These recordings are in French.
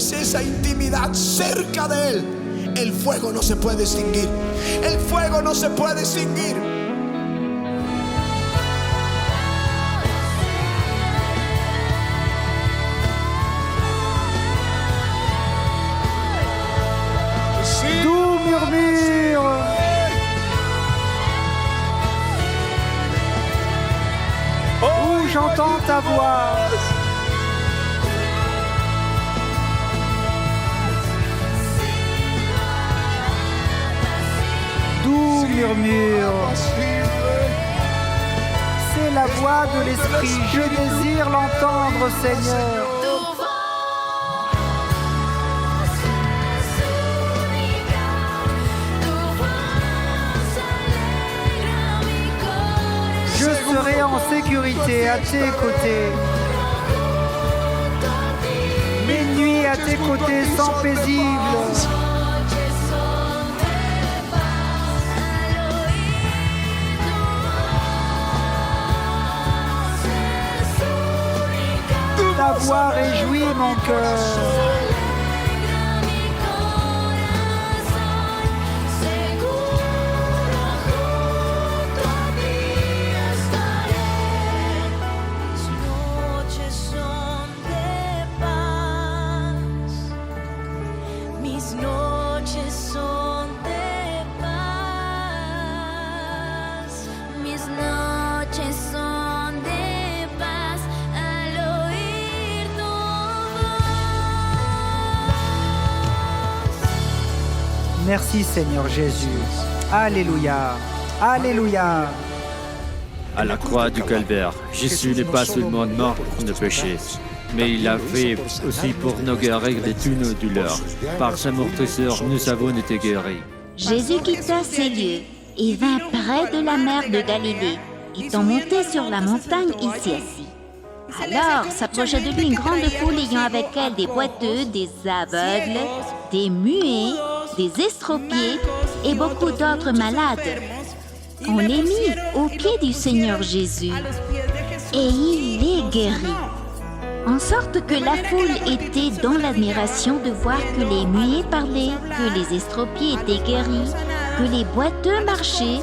tienes esa intimidad cerca de Él, el fuego no se puede extinguir. El fuego no se puede extinguir. Doux murmure. Où j'entends ta voix. Doux murmure. C'est la voix de l'Esprit. Je désire l'entendre, Seigneur. Je serai en sécurité à tes côtés. Mes nuits à tes côtés sont paisibles. Ta voix réjouit mon cœur. Merci Seigneur Jésus. Alléluia. Alléluia. À la croix du Calvaire, Jésus n'est pas seulement mort pour nos péchés, mais il a fait aussi pour nous guérir de toutes nos douleurs. Par sa meurtrissure, nous avons été guéris. Jésus quitta ces lieux et vint près de la mer de Galilée, étant monté sur la montagne, il s'y assit. Alors s'approcha de lui une grande foule ayant avec elle des boiteux, des aveugles, des muets, des estropiés et beaucoup d'autres malades. On les mit aux pieds du Seigneur Jésus et il les guérit. En sorte que la foule était dans l'admiration de voir que les muets parlaient, que les estropiés étaient guéris, que les boiteux marchaient,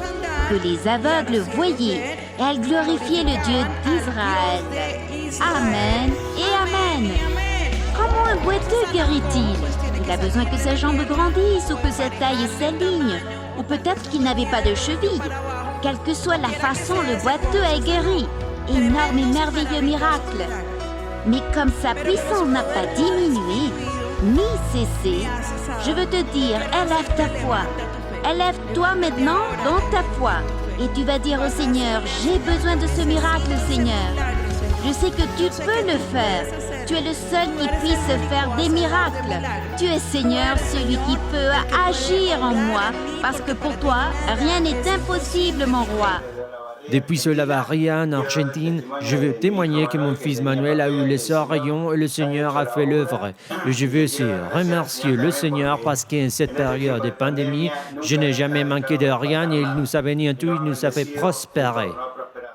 que les aveugles voyaient. Et elle glorifiait le Dieu d'Israël. Amen et Amen. Comment un boiteux guérit-il? Il a besoin que ses jambes grandissent ou que sa taille s'aligne, ou peut-être qu'il n'avait pas de cheville. Quelle que soit la façon, le boiteux est guéri. Énorme et merveilleux miracle. Mais comme sa puissance n'a pas diminué, ni cessé, je veux te dire, élève ta foi. Élève-toi maintenant dans ta foi. Et tu vas dire au Seigneur, j'ai besoin de ce miracle, Seigneur. Je sais que tu peux le faire. Tu es le seul qui puisse faire des miracles. Tu es Seigneur, celui qui peut agir en moi, parce que pour toi, rien n'est impossible, mon roi. Depuis ce Lavaria en Argentine, je veux témoigner que mon fils Manuel a eu les oreillons et le Seigneur a fait l'œuvre. Et je veux aussi remercier le Seigneur parce qu'en cette période de pandémie, je n'ai jamais manqué de rien et il nous a bénis en tout, il nous a fait prospérer.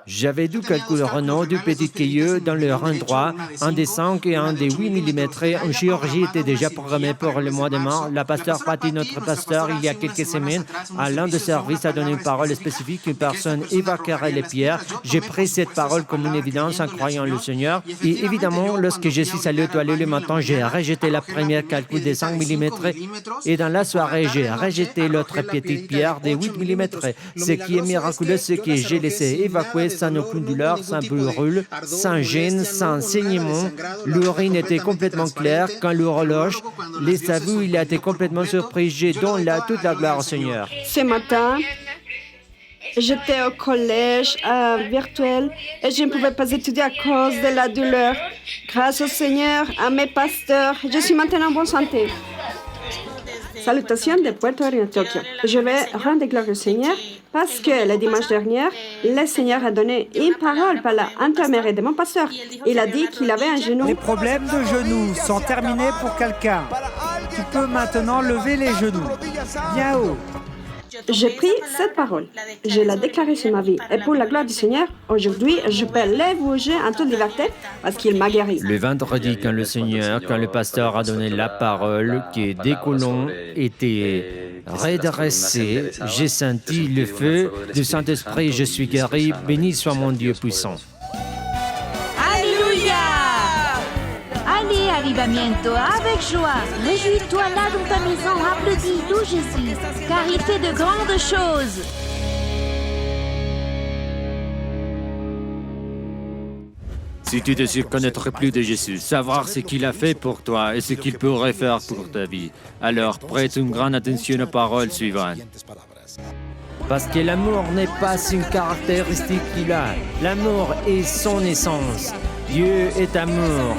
J'avais dû calculer Renault du petit cailleux dans leur endroit, un des 5 et un des 8 mm. Une chirurgie était déjà programmée pour le mois de mars. La pasteur Patty, notre pasteur, il y a quelques semaines, à l'un des services, a donné une parole spécifique. Une personne évacuerait les pierres. J'ai pris cette parole comme une évidence en croyant le Seigneur. Et évidemment, lorsque je suis allé aux toilettes le matin, j'ai rejeté la première calcul des 5 mm. Et dans la soirée, j'ai rejeté l'autre petite pierre des 8 mm. Ce qui est miraculeux, c'est que j'ai laissé évacuer sans aucune douleur, sans brûle, sans gêne, sans saignement. L'urine était complètement claire. Quand l'horloge les a vus, il a été complètement surpris. J'ai donc toute la gloire au Seigneur. Ce matin, j'étais au collège virtuel et je ne pouvais pas étudier à cause de la douleur. Grâce au Seigneur, à mes pasteurs, je suis maintenant en bonne santé. Salutations de Puerto Rico. Je vais rendre gloire au Seigneur parce que le dimanche dernier, le Seigneur a donné une parole par l'intermédiaire de mon pasteur. Il a dit qu'il avait un genou. Les problèmes de genoux sont terminés pour quelqu'un. Tu peux maintenant lever les genoux. Bien haut. J'ai pris cette parole. Je l'ai déclarée sur ma vie. Et pour la gloire du Seigneur, aujourd'hui, je peux l'évangéliser en toute liberté parce qu'il m'a guéri. Le vendredi, quand le pasteur a donné la parole, que des colons étaient redressés, j'ai senti le feu du Saint-Esprit, je suis guéri, béni soit mon Dieu puissant. Alléluia! Allez, avivamiento, avec joie. Réjouis-toi là dans ta maison, applaudis, loue Jésus, car il fait de grandes choses. Si tu désires connaître plus de Jésus, savoir ce qu'il a fait pour toi et ce qu'il pourrait faire pour ta vie, alors prête une grande attention aux paroles suivantes. Parce que l'amour n'est pas une caractéristique qu'il a. L'amour est son essence. Dieu est amour.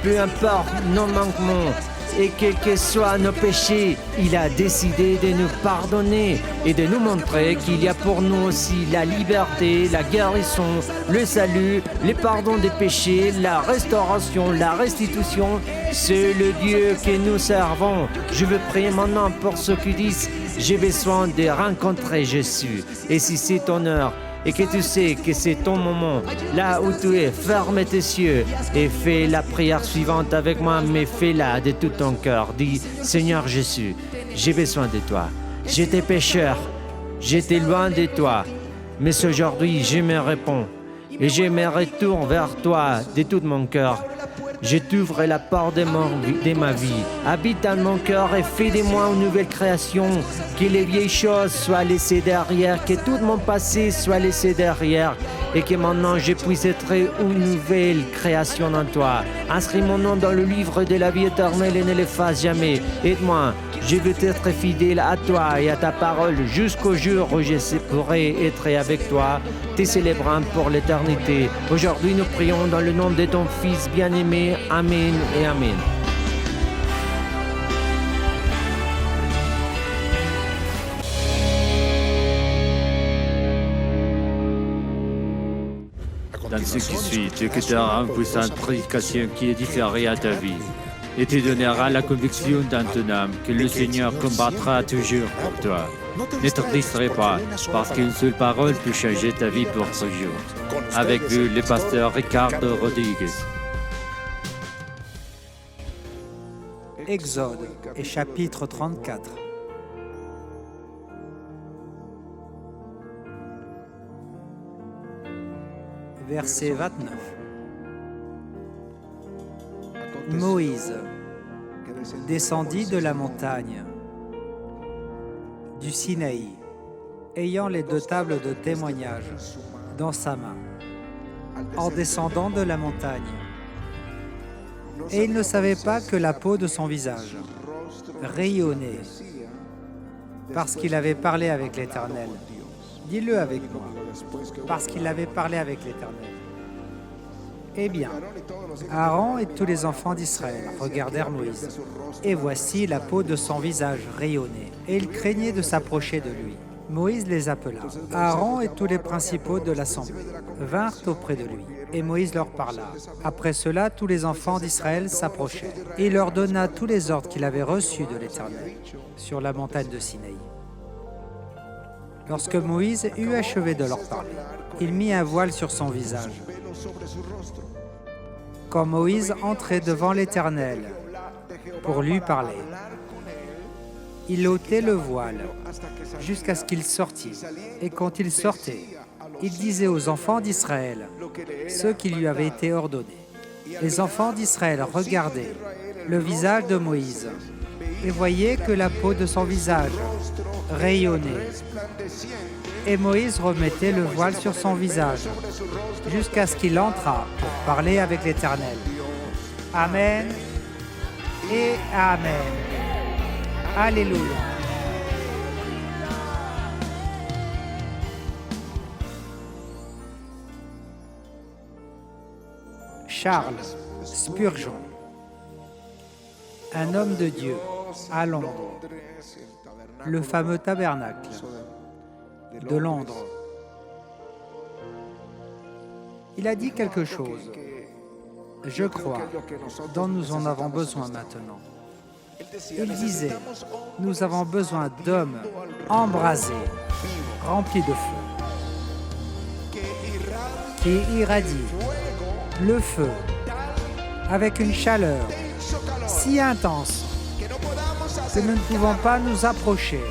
Peu importe nos manquements et quels que soient nos péchés, il a décidé de nous pardonner et de nous montrer qu'il y a pour nous aussi la liberté, la guérison, le salut, le pardon des péchés, la restauration, la restitution. C'est le Dieu que nous servons. Je veux prier maintenant pour ceux qui disent « J'ai besoin de rencontrer Jésus ». Et si c'est ton heure, et que tu sais que c'est ton moment, là où tu es, ferme tes yeux et fais la prière suivante avec moi, mais fais-la de tout ton cœur. Dis, Seigneur Jésus, j'ai besoin de toi. J'étais pécheur, j'étais loin de toi, mais aujourd'hui je me réponds et je me retourne vers toi de tout mon cœur. Je t'ouvre la porte de ma vie. Habite dans mon cœur et fais de moi une nouvelle création. Que les vieilles choses soient laissées derrière, que tout mon passé soit laissé derrière et que maintenant je puisse être une nouvelle création en toi. Inscris mon nom dans le livre de la vie éternelle et ne l'efface jamais. Aide-moi, je veux être fidèle à toi et à ta parole jusqu'au jour où je pourrai être avec toi, te célébrant pour l'éternité. Aujourd'hui, nous prions dans le nom de ton Fils bien-aimé. Amen et Amen. Dans ce qui suit, tu écouteras une puissante prédication qui est différée à ta vie et te donnera la conviction dans ton âme que le Seigneur combattra toujours pour toi. Ne te distrais pas, parce qu'une seule parole peut changer ta vie pour toujours. Avec vous, le pasteur Ricardo Rodriguez. Exode et chapitre 34. Verset 29. Moïse descendit de la montagne du Sinaï, ayant les 2 tables de témoignage dans sa main, en descendant de la montagne. Et il ne savait pas que la peau de son visage rayonnait, parce qu'il avait parlé avec l'Éternel. Dis-le avec moi, parce qu'il avait parlé avec l'Éternel. Eh bien, Aaron et tous les enfants d'Israël regardèrent Moïse, et voici la peau de son visage rayonnait, et ils craignaient de s'approcher de lui. Moïse les appela. Aaron et tous les principaux de l'assemblée vinrent auprès de lui, et Moïse leur parla. Après cela, tous les enfants d'Israël s'approchèrent, et il leur donna tous les ordres qu'il avait reçus de l'Éternel sur la montagne de Sinaï. Lorsque Moïse eut achevé de leur parler, il mit un voile sur son visage. Quand Moïse entrait devant l'Éternel pour lui parler, il ôtait le voile jusqu'à ce qu'il sortît. Et quand il sortait, il disait aux enfants d'Israël ce qui lui avait été ordonné. Les enfants d'Israël regardaient le visage de Moïse et voyaient que la peau de son visage rayonnait. Et Moïse remettait le voile sur son visage jusqu'à ce qu'il entrât pour parler avec l'Éternel. Amen et Amen. Alléluia. Charles Spurgeon, un homme de Dieu à Londres, le fameux tabernacle de Londres. Il a dit quelque chose, je crois, dont nous en avons besoin maintenant. Il disait, nous avons besoin d'hommes embrasés, remplis de feu, qui irradient le feu avec une chaleur si intense que nous ne pouvons pas nous approcher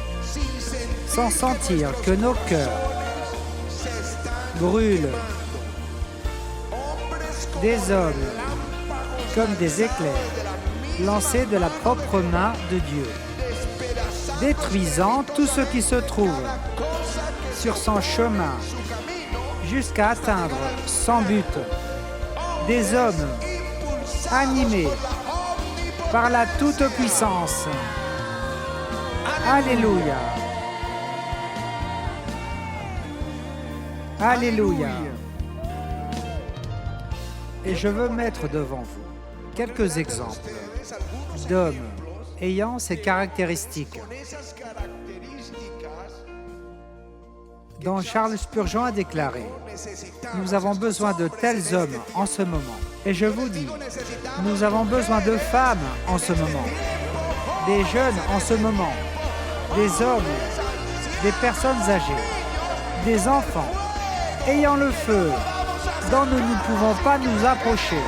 sans sentir que nos cœurs brûlent. Des hommes comme des éclairs lancés de la propre main de Dieu, détruisant tout ce qui se trouve sur son chemin jusqu'à atteindre son but. Des hommes animés par la toute-puissance. Alléluia. Alléluia. Et je veux mettre devant vous quelques exemples d'hommes ayant ces caractéristiques, dont Charles Spurgeon a déclaré « Nous avons besoin de tels hommes en ce moment. » Et je vous dis, nous avons besoin de femmes en ce moment, des jeunes en ce moment, des hommes, des personnes âgées, des enfants, ayant le feu dont nous ne pouvons pas nous approcher,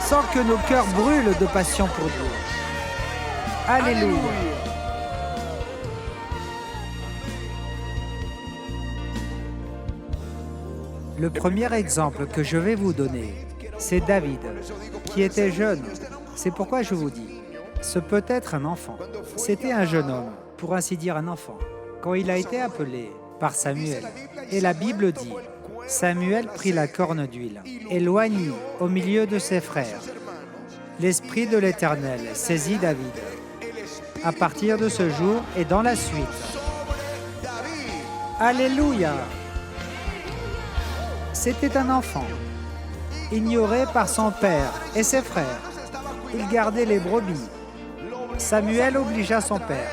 sans que nos cœurs brûlent de passion pour Dieu. Alléluia. Le premier exemple que je vais vous donner, c'est David, qui était jeune. C'est pourquoi je vous dis, ce peut être un enfant. C'était un jeune homme, pour ainsi dire un enfant, quand il a été appelé par Samuel. Et la Bible dit, Samuel prit la corne d'huile, éloigné au milieu de ses frères. L'Esprit de l'Éternel saisit David. À partir de ce jour et dans la suite. Alléluia! C'était un enfant, ignoré par son père et ses frères. Il gardait les brebis. Samuel obligea son père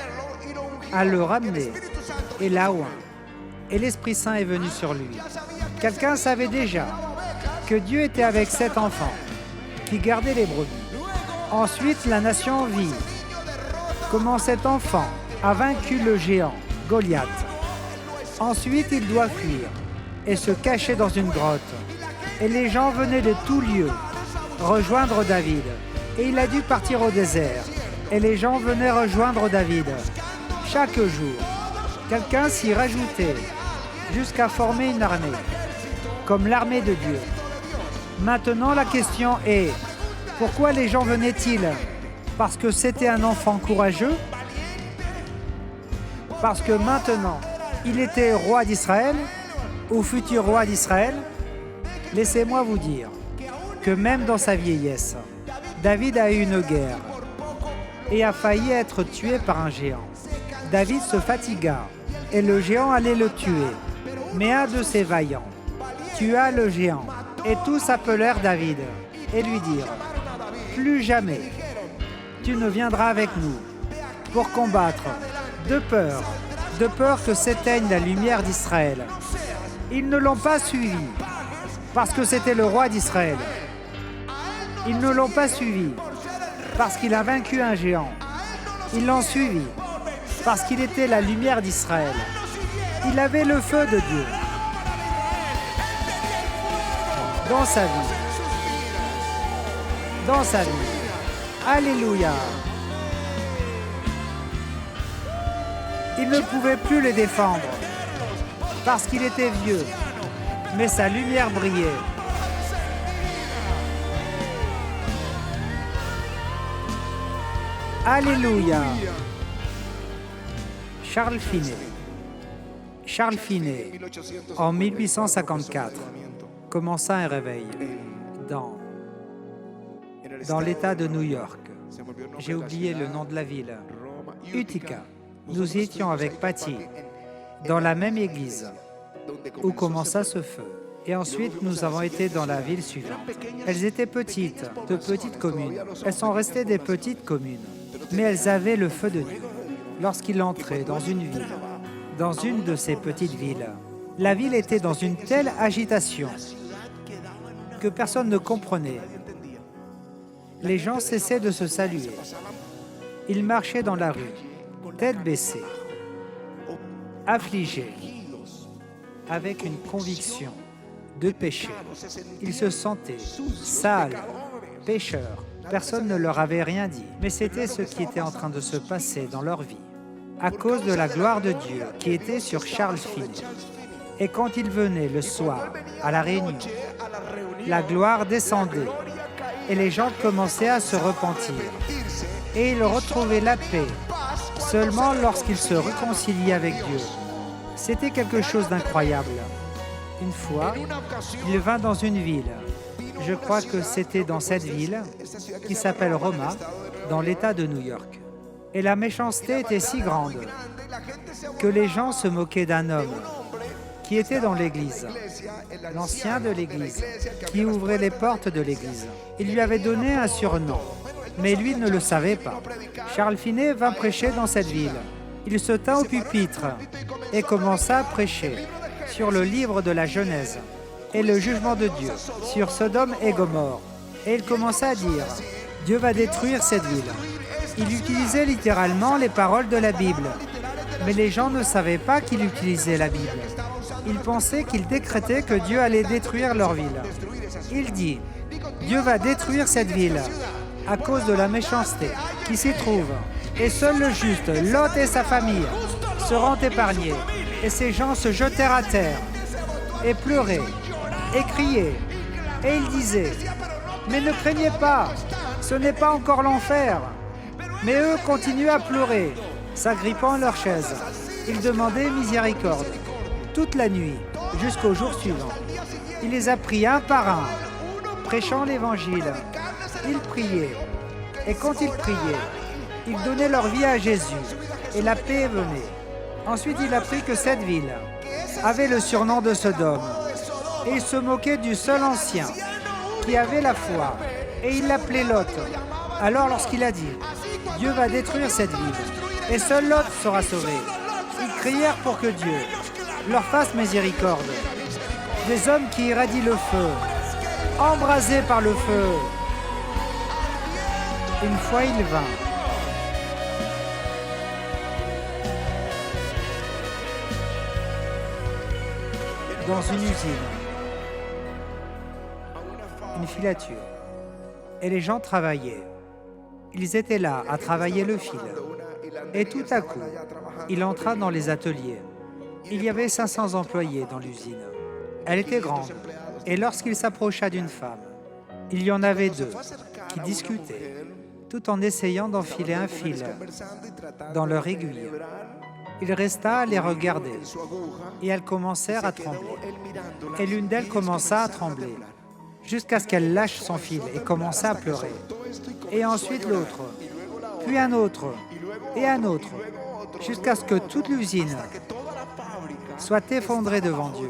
à le ramener et l'a oint. Et l'Esprit Saint est venu sur lui. Quelqu'un savait déjà que Dieu était avec cet enfant qui gardait les brebis. Ensuite, la nation vit comment cet enfant a vaincu le géant, Goliath. Ensuite, il doit fuir et se cacher dans une grotte. Et les gens venaient de tous lieux rejoindre David. Et il a dû partir au désert. Et les gens venaient rejoindre David. Chaque jour, quelqu'un s'y rajoutait jusqu'à former une armée, comme l'armée de Dieu. Maintenant, la question est, pourquoi les gens venaient-ils? Parce que c'était un enfant courageux? Parce que maintenant, il était roi d'Israël ou futur roi d'Israël? Laissez-moi vous dire que même dans sa vieillesse, David a eu une guerre et a failli être tué par un géant. David se fatigua et le géant allait le tuer. Mais un de ses vaillants tua le géant et tous appelèrent David et lui dirent « Plus jamais tu ne viendras avec nous pour combattre, de peur que s'éteigne la lumière d'Israël. » Ils ne l'ont pas suivi parce que c'était le roi d'Israël. Ils ne l'ont pas suivi parce qu'il a vaincu un géant. Ils l'ont suivi parce qu'il était la lumière d'Israël. Il avait le feu de Dieu dans sa vie. Dans sa vie. Alléluia. Il ne pouvait plus les défendre parce qu'il était vieux, mais sa lumière brillait. Alléluia. Charles Finney, en 1854, commença un réveil dans l'État de New York. J'ai oublié le nom de la ville. Utica. Nous y étions avec Patty, dans la même église où commença ce feu. Et ensuite, nous avons été dans la ville suivante. Elles étaient petites, de petites communes. Elles sont restées des petites communes, mais elles avaient le feu de Dieu. Lorsqu'il entrait dans une ville, dans une de ces petites villes, la ville était dans une telle agitation que personne ne comprenait. Les gens cessaient de se saluer. Ils marchaient dans la rue, tête baissée, affligés, avec une conviction de péché. Ils se sentaient sales, pécheurs. Personne ne leur avait rien dit, mais c'était ce qui était en train de se passer dans leur vie, à cause de la gloire de Dieu qui était sur Charles Finney. Et quand il venait le soir à la réunion, la gloire descendait et les gens commençaient à se repentir. Et ils retrouvaient la paix seulement lorsqu'ils se réconciliaient avec Dieu. C'était quelque chose d'incroyable. Une fois, il vint dans une ville. Je crois que c'était dans cette ville, qui s'appelle Roma, dans l'État de New York. Et la méchanceté était si grande que les gens se moquaient d'un homme qui était dans l'église, l'ancien de l'église, qui ouvrait les portes de l'église. Il lui avait donné un surnom, mais lui ne le savait pas. Charles Finney vint prêcher dans cette ville. Il se tint au pupitre et commença à prêcher sur le livre de la Genèse et le jugement de Dieu, sur Sodome et Gomorrhe. Et il commença à dire, Dieu va détruire cette ville. Il utilisait littéralement les paroles de la Bible, mais les gens ne savaient pas qu'il utilisait la Bible. Ils pensaient qu'il décrétait que Dieu allait détruire leur ville. Il dit, Dieu va détruire cette ville à cause de la méchanceté qui s'y trouve. Et seul le juste, Lot et sa famille, seront épargnés. Et ces gens se jetèrent à terre et pleuraient et criaient. Et ils disaient, mais ne craignez pas, ce n'est pas encore l'enfer. Mais eux continuaient à pleurer, s'agrippant à leur chaise. Ils demandaient miséricorde toute la nuit jusqu'au jour suivant. Il les a pris un par un, prêchant l'évangile. Ils priaient. Et quand ils priaient, ils donnaient leur vie à Jésus. Et la paix venait. Ensuite, il apprit que cette ville avait le surnom de Sodome. Et il se moquait du seul ancien qui avait la foi. Et il l'appelait Lot. Alors lorsqu'il a dit, Dieu va détruire cette ville, et seul Lot sera sauvé, ils crièrent pour que Dieu leur fasse miséricorde. Des hommes qui irradient le feu, embrasés par le feu. Une fois il vint. Dans une usine, une filature, et les gens travaillaient. Ils étaient là à travailler le fil. Et tout à coup, il entra dans les ateliers. Il y avait 500 employés dans l'usine. Elle était grande. Et lorsqu'il s'approcha d'une femme, il y en avait deux qui discutaient, tout en essayant d'enfiler un fil dans leur aiguille. Il resta à les regarder, et elles commencèrent à trembler. Et l'une d'elles commença à trembler, jusqu'à ce qu'elle lâche son fil et commença à pleurer. Et ensuite l'autre, puis un autre, et un autre, jusqu'à ce que toute l'usine soit effondrée devant Dieu.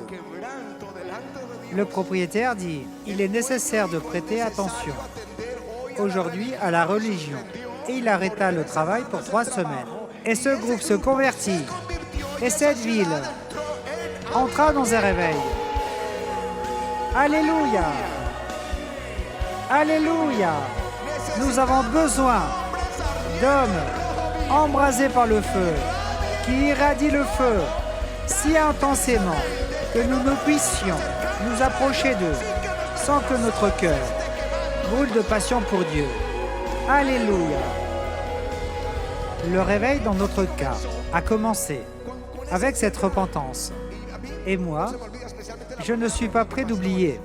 Le propriétaire dit, il est nécessaire de prêter attention aujourd'hui à la religion. Et il arrêta le travail pour 3 semaines. Et ce groupe se convertit. Et cette ville entra dans un réveil. Alléluia! Alléluia! Nous avons besoin d'hommes embrasés par le feu, qui irradient le feu si intensément que nous ne puissions nous approcher d'eux sans que notre cœur brûle de passion pour Dieu. Alléluia! Le réveil dans notre cas a commencé avec cette repentance. Et moi, je ne suis pas prêt d'oublier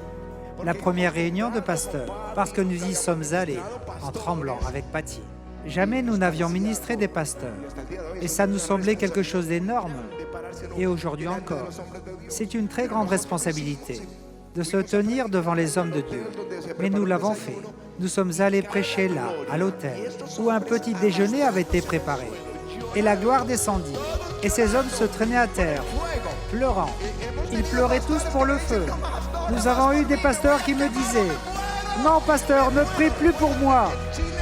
la première réunion de pasteurs, parce que nous y sommes allés en tremblant avec Patty. Jamais nous n'avions ministré des pasteurs, et ça nous semblait quelque chose d'énorme. Et aujourd'hui encore, c'est une très grande responsabilité de se tenir devant les hommes de Dieu. Mais nous l'avons fait. Nous sommes allés prêcher là, à l'hôtel, où un petit déjeuner avait été préparé. Et la gloire descendit. Et ces hommes se traînaient à terre, pleurant. Ils pleuraient tous pour le feu. Nous avons eu des pasteurs qui me disaient « Non, pasteur, ne prie plus pour moi.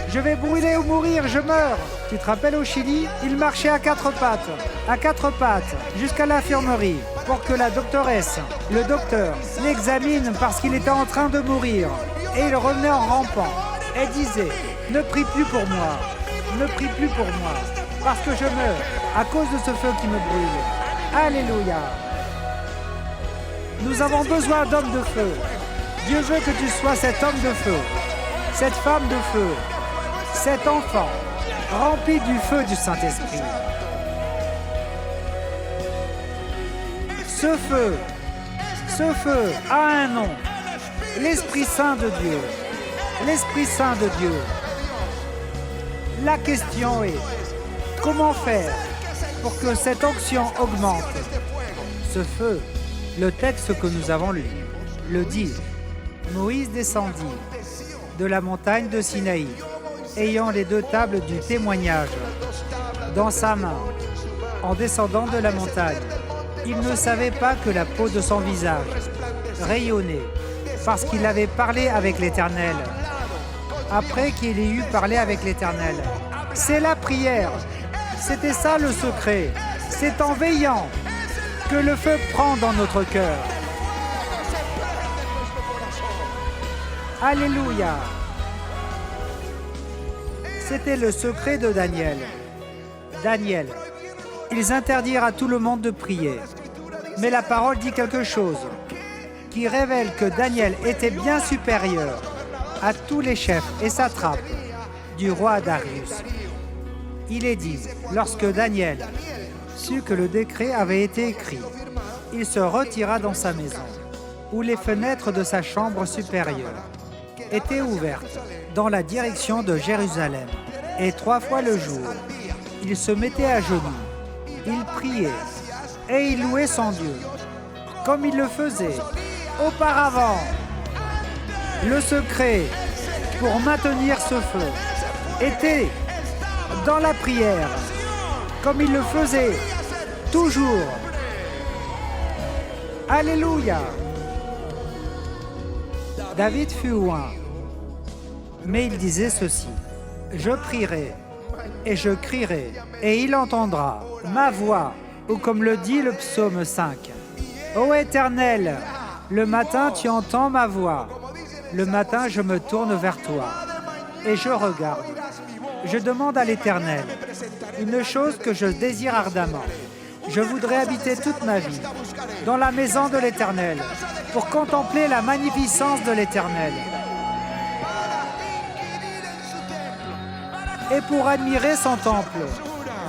Je vais brûler ou mourir, je meurs. » Tu te rappelles au Chili, ils marchaient à 4 pattes, jusqu'à l'infirmerie, pour que la doctoresse, le docteur, l'examine parce qu'il était en train de mourir. Et il revenait en rampant et disait « Ne prie plus pour moi. ne prie plus pour moi, parce que je meurs à cause de ce feu qui me brûle. Alléluia. Nous avons besoin d'hommes de feu. Dieu veut que tu sois cet homme de feu, cette femme de feu, cet enfant rempli du feu du Saint-Esprit. Ce feu a un nom, l'Esprit Saint de Dieu. L'Esprit Saint de Dieu. La question est, comment faire pour que cette onction augmente? Ce feu, le texte que nous avons lu, le dit. Moïse descendit de la montagne de Sinaï, ayant les 2 tables du témoignage dans sa main, en descendant de la montagne. Il ne savait pas que la peau de son visage rayonnait, parce qu'il avait parlé avec l'Éternel. Après qu'il ait eu parlé avec l'Éternel, c'est la prière. C'était ça le secret. C'est en veillant que le feu prend dans notre cœur. Alléluia. C'était le secret de Daniel. Daniel, ils interdirent à tout le monde de prier. Mais la parole dit quelque chose qui révèle que Daniel était bien supérieur à tous les chefs et satrapes du roi Darius. Il est dit, lorsque Daniel sut que le décret avait été écrit, il se retira dans sa maison, où les fenêtres de sa chambre supérieure étaient ouvertes dans la direction de Jérusalem. Et 3 fois le jour, il se mettait à genoux, il priait et il louait son Dieu, comme il le faisait auparavant. Le secret pour maintenir ce feu était dans la prière, comme il le faisait toujours. Alléluia. David fut oint, mais il disait ceci: je prierai et je crierai, et il entendra ma voix, ou comme le dit le psaume 5. Ô Éternel, le matin tu entends ma voix, le matin je me tourne vers toi, et je regarde. Je demande à l'Éternel une chose que je désire ardemment. Je voudrais habiter toute ma vie dans la maison de l'Éternel, pour contempler la magnificence de l'Éternel et pour admirer son temple.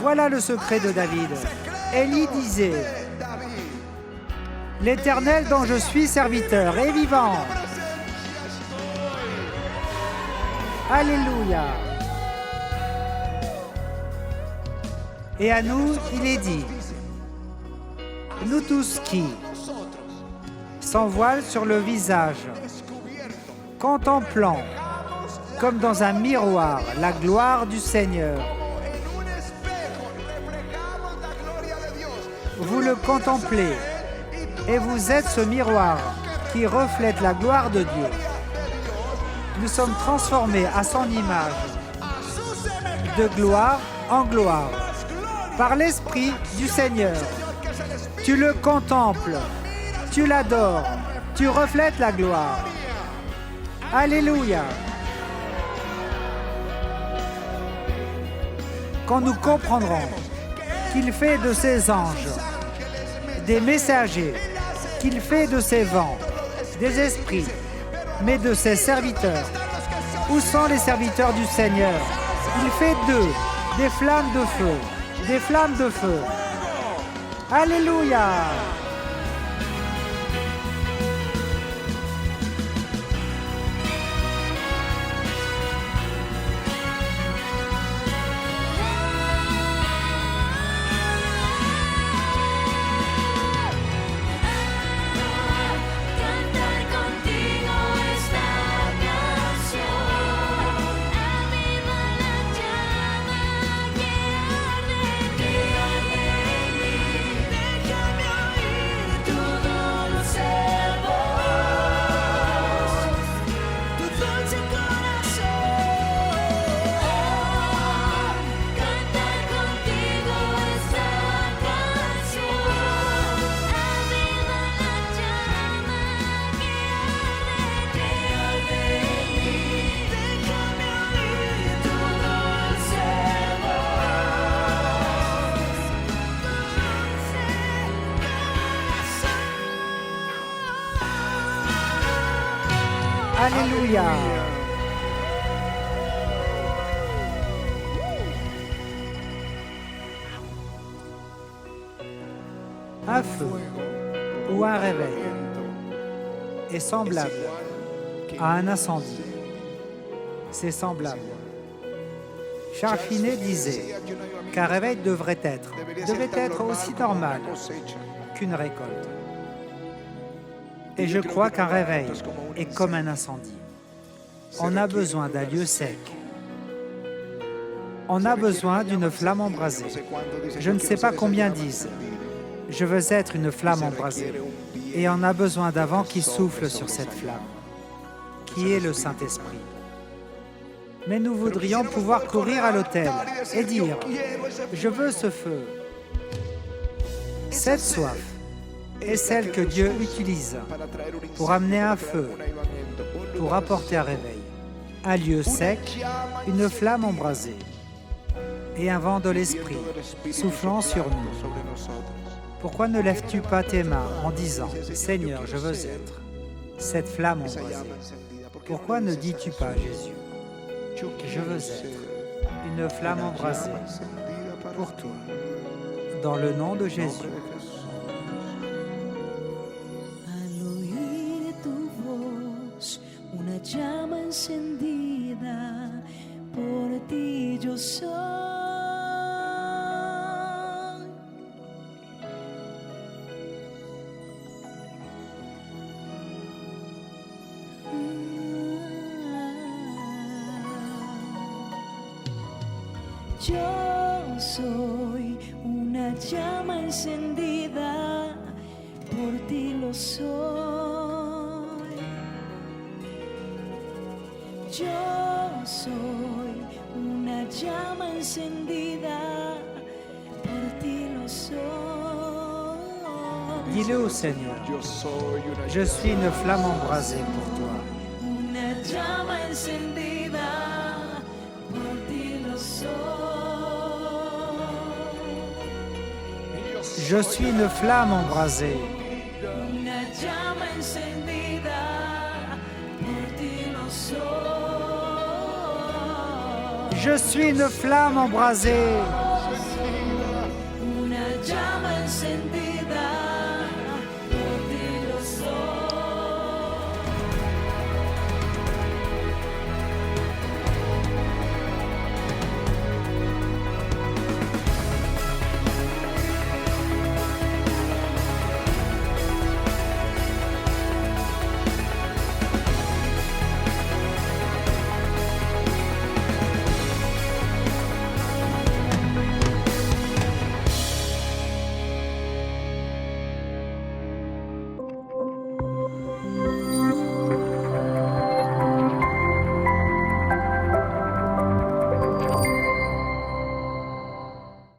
Voilà le secret de David. Élie disait: l'Éternel dont je suis serviteur est vivant. Alléluia. Et à nous, il est dit: nous tous qui, sans voile sur le visage, contemplant comme dans un miroir la gloire du Seigneur. Vous le contemplez et vous êtes ce miroir qui reflète la gloire de Dieu. Nous sommes transformés à son image, de gloire en gloire, par l'Esprit du Seigneur. Tu le contemples, tu l'adores, tu reflètes la gloire. Alléluia. Quand nous comprendrons qu'il fait de ses anges des messagers, qu'il fait de ses vents des esprits, mais de ses serviteurs. Où sont les serviteurs du Seigneur? Il fait d'eux des flammes de feu, des flammes de feu. Alléluia! Alléluia. Un feu ou un réveil est semblable à un incendie. C'est semblable. Charles Finet disait qu'un réveil devait être aussi normal qu'une récolte. Et je crois qu'un réveil est comme un incendie. On a besoin d'un lieu sec. On a besoin d'une flamme embrasée. Je ne sais pas combien disent « Je veux être une flamme embrasée ». Et on a besoin d'un vent qui souffle sur cette flamme, qui est le Saint-Esprit. Mais nous voudrions pouvoir courir à l'autel et dire « Je veux ce feu ». Cette soif est celle que Dieu utilise pour amener un feu, pour apporter un réveil, un lieu sec, une flamme embrasée et un vent de l'Esprit soufflant sur nous. Pourquoi ne lèves-tu pas tes mains en disant « Seigneur, je veux être cette flamme embrasée ». Pourquoi ne dis-tu pas, Jésus, je veux être une flamme embrasée pour toi, dans le nom de Jésus. Al oír tu voz, una llama encendida, por ti yo soy. Yo soy una llama encendida, por ti lo soy. Yo soy una llama encendida, por ti lo soy. Dis-le au Seigneur, je suis une flamme embrasée pour toi. Una llama encendida, por ti lo soy. Je suis une flamme embrasée. Una llama encendida, por ti lo soy. Je suis une flamme embrasée.